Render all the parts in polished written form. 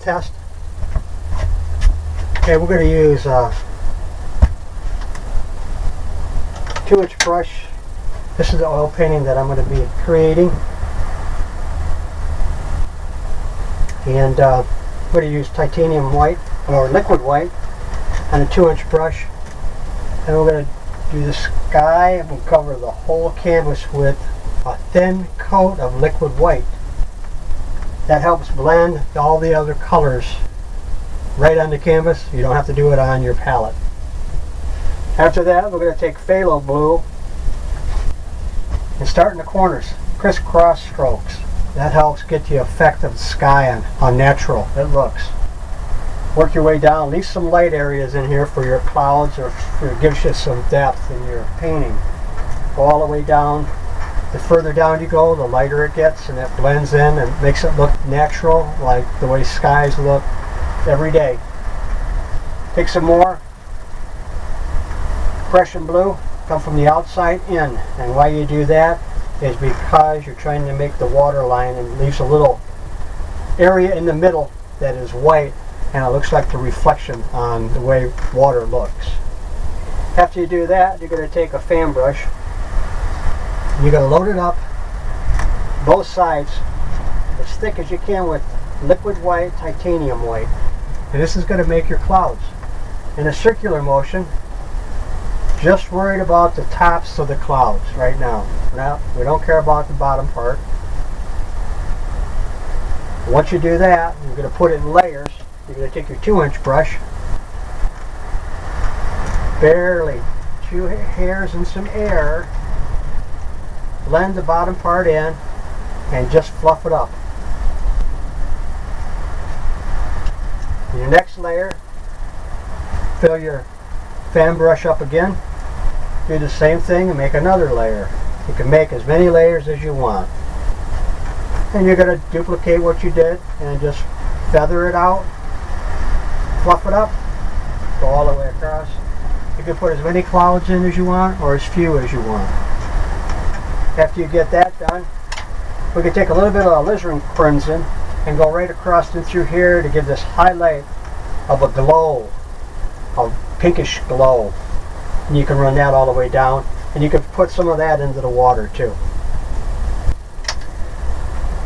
test. Okay, we're going to use a 2-inch brush. This is the oil painting that I'm going to be creating. And I'm going to use titanium white or liquid white on a 2-inch brush. And we're going to do the sky and we'll cover the whole canvas with a thin coat of liquid white. That helps blend all the other colors right on the canvas. You don't have to do it on your palette. After that, we're going to take phthalo blue and start in the corners, crisscross strokes. That helps get the effect of the sky on how natural it looks. Work your way down, leave some light areas in here for your clouds, or it gives you some depth in your painting. Go all the way down. The further down you go, the lighter it gets, and it blends in and makes it look natural, like the way skies look every day. Take some more Prussian blue, come from the outside in, and why you do that is because you're trying to make the water line and leaves a little area in the middle that is white, and it looks like the reflection on the way water looks. After you do that, you're going to take a fan brush. You're going to load it up both sides as thick as you can with liquid white, titanium white. And this is going to make your clouds. In a circular motion, just worried about the tops of the clouds right now. Now, we don't care about the bottom part. Once you do that, you're going to put it in layers. You're going to take your 2-inch brush, barely 2 hairs and some air, blend the bottom part in, and just fluff it up. In your next layer, fill your fan brush up again. Do the same thing and make another layer. You can make as many layers as you want. And you're going to duplicate what you did and just feather it out, fluff it up, go all the way across. You can put as many clouds in as you want or as few as you want. After you get that done, we can take a little bit of alizarin crimson and go right across and through here to give this highlight of a glow, a pinkish glow. And you can run that all the way down, and you can put some of that into the water too.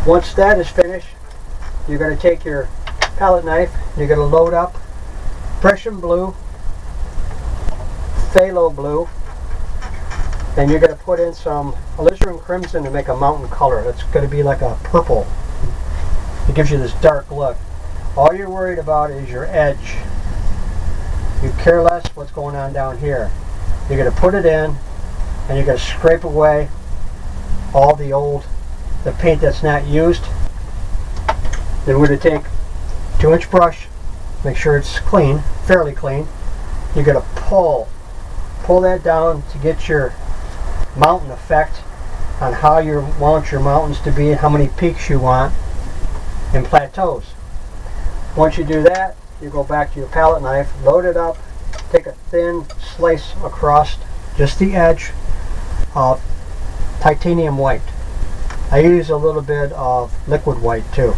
Once that is finished, you're going to take your palette knife, and you're going to load up Prussian blue, phthalo blue, and you're going to put in some alizarin crimson to make a mountain color. It's going to be like a purple. It gives you this dark look. All you're worried about is your edge. You care less what's going on down here. You're going to put it in, and you're going to scrape away all the paint that's not used. Then we're going to take 2-inch brush, make sure it's clean, fairly clean. You're going to pull that down to get your mountain effect on how you want your mountains to be and how many peaks you want and plateaus. Once you do that, you go back to your palette knife, load it up, take a thin slice across just the edge of titanium white. I use a little bit of liquid white too.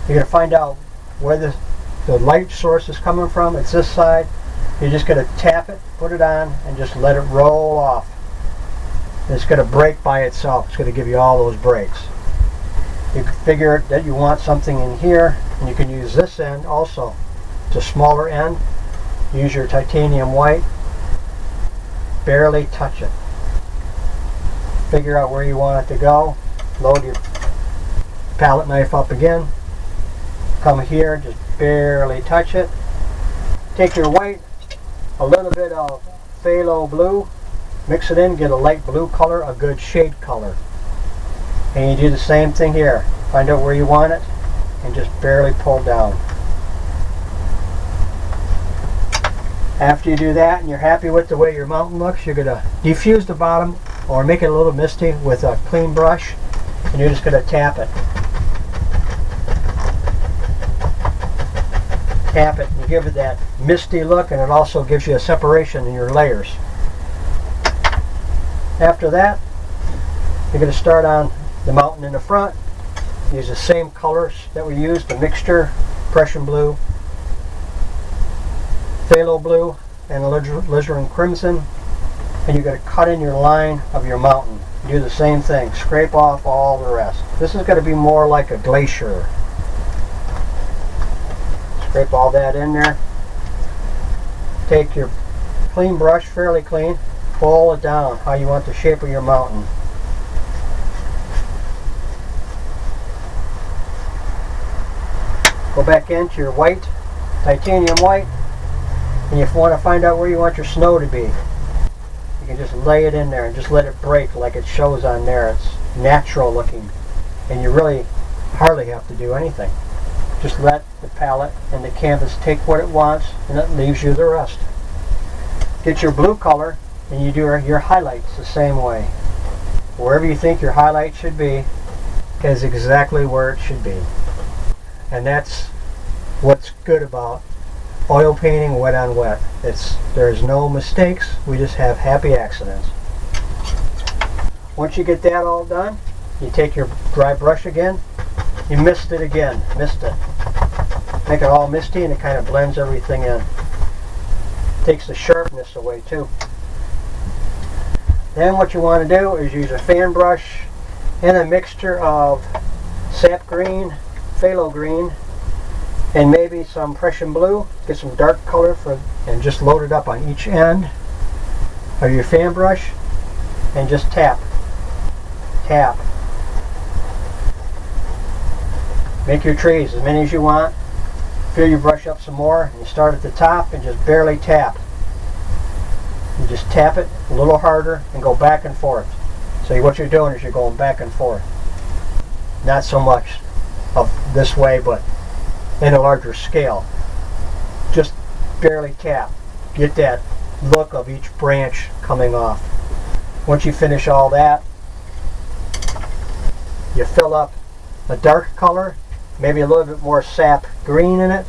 You're going to find out where the light source is coming from. It's this side. You're just going to tap it, put it on, and just let it roll off. It's going to break by itself. It's going to give you all those breaks. You can figure that you want something in here, and you can use this end also. It's a smaller end. Use your titanium white. Barely touch it. Figure out where you want it to go. Load your palette knife up again. Come here, just barely touch it. Take your white, a little bit of phthalo blue, mix it in, get a light blue color, a good shade color. And you do the same thing here. Find out where you want it and just barely pull down. After you do that and you're happy with the way your mountain looks, you're going to diffuse the bottom or make it a little misty with a clean brush, and you're just going to tap it. Tap it and give it that misty look, and it also gives you a separation in your layers. After that, you're going to start on the mountain in the front. Use the same colors that we used, the mixture Prussian blue, phthalo blue, and alizarin crimson, and you're going to cut in your line of your mountain. Do the same thing. Scrape off all the rest. This is going to be more like a glacier. Scrape all that in there. Take your clean brush, fairly clean, pull it down how you want the shape of your mountain. Go back into your white, titanium white, and if you want to find out where you want your snow to be, you can just lay it in there and just let it break like it shows on there. It's natural looking, and you really hardly have to do anything. Just let the palette and the canvas take what it wants, and it leaves you the rest. Get your blue color, and you do your highlights the same way. Wherever you think your highlight should be is exactly where it should be. And that's what's good about oil painting wet on wet. There's no mistakes, we just have happy accidents. Once you get that all done, you take your dry brush again, you mist it again, mist it. Make it all misty and it kind of blends everything in. Takes the sharpness away too. Then what you want to do is use a fan brush and a mixture of sap green, phthalo green, and maybe some Prussian blue. Get some dark color and just load it up on each end of your fan brush and just tap, tap. Make your trees as many as you want. Fill your brush up some more, and you start at the top and just barely tap. You just tap it a little harder and go back and forth. So what you're doing is you're going back and forth. Not so much of this way, but in a larger scale. Just barely tap. Get that look of each branch coming off. Once you finish all that, you fill up a dark color, maybe a little bit more sap green in it.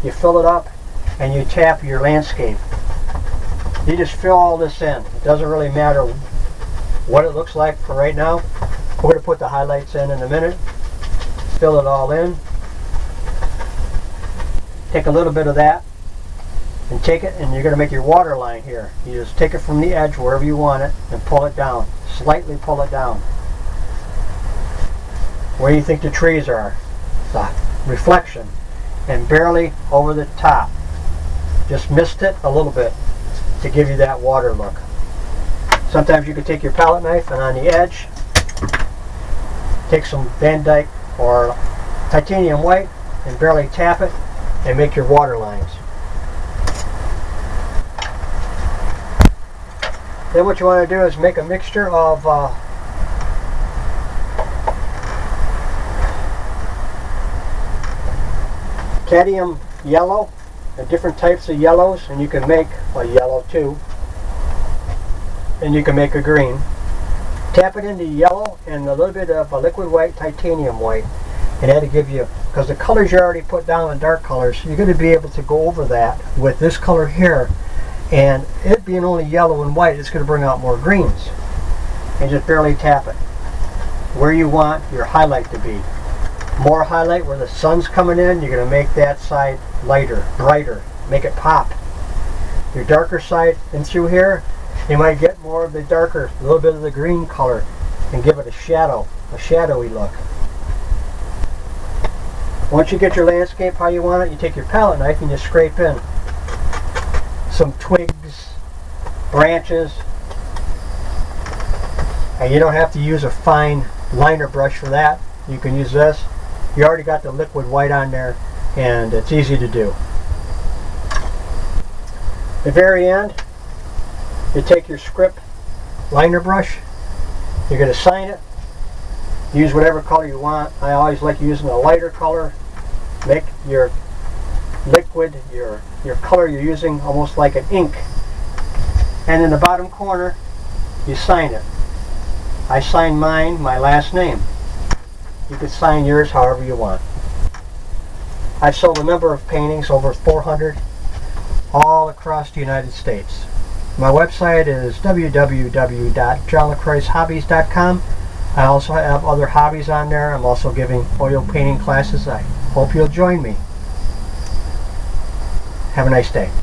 You fill it up and you tap your landscape. You just fill all this in. It doesn't really matter what it looks like for right now. We're going to put the highlights in a minute. Fill it all in. Take a little bit of that and take it, and you're going to make your water line here. You just take it from the edge wherever you want it and pull it down. Slightly pull it down. Where do you think the trees are? The reflection. And barely over the top. Just mist it a little bit to give you that water look. Sometimes you can take your palette knife and on the edge take some Van Dyke or titanium white and barely tap it and make your water lines. Then what you want to do is make a mixture of cadmium yellow and different types of yellows, and you can make a yellow too, and you can make a green. Tap it into yellow and a little bit of a liquid white, titanium white, and that'll give you, because the colors you already put down in dark colors, you're going to be able to go over that with this color here, and it being only yellow and white, it's going to bring out more greens. And just barely tap it where you want your highlight to be. More highlight where the sun's coming in, you're going to make that side lighter, brighter, make it pop. Your darker side in through here, you might get more of the darker, a little bit of the green color, and give it a shadow, a shadowy look. Once you get your landscape how you want it, you take your palette knife and you scrape in some twigs, branches, and you don't have to use a fine liner brush for that. You can use this. You already got the liquid white on there, and it's easy to do. At the very end, you take your script liner brush, you're going to sign it, use whatever color you want. I always like using a lighter color. Make your liquid, your color you're using almost like an ink. And in the bottom corner, you sign it. I sign mine, my last name. You can sign yours however you want. I've sold a number of paintings, over 400, all across the United States. My website is www.johnlacroixhobbies.com. I also have other hobbies on there. I'm also giving oil painting classes. I hope you'll join me. Have a nice day.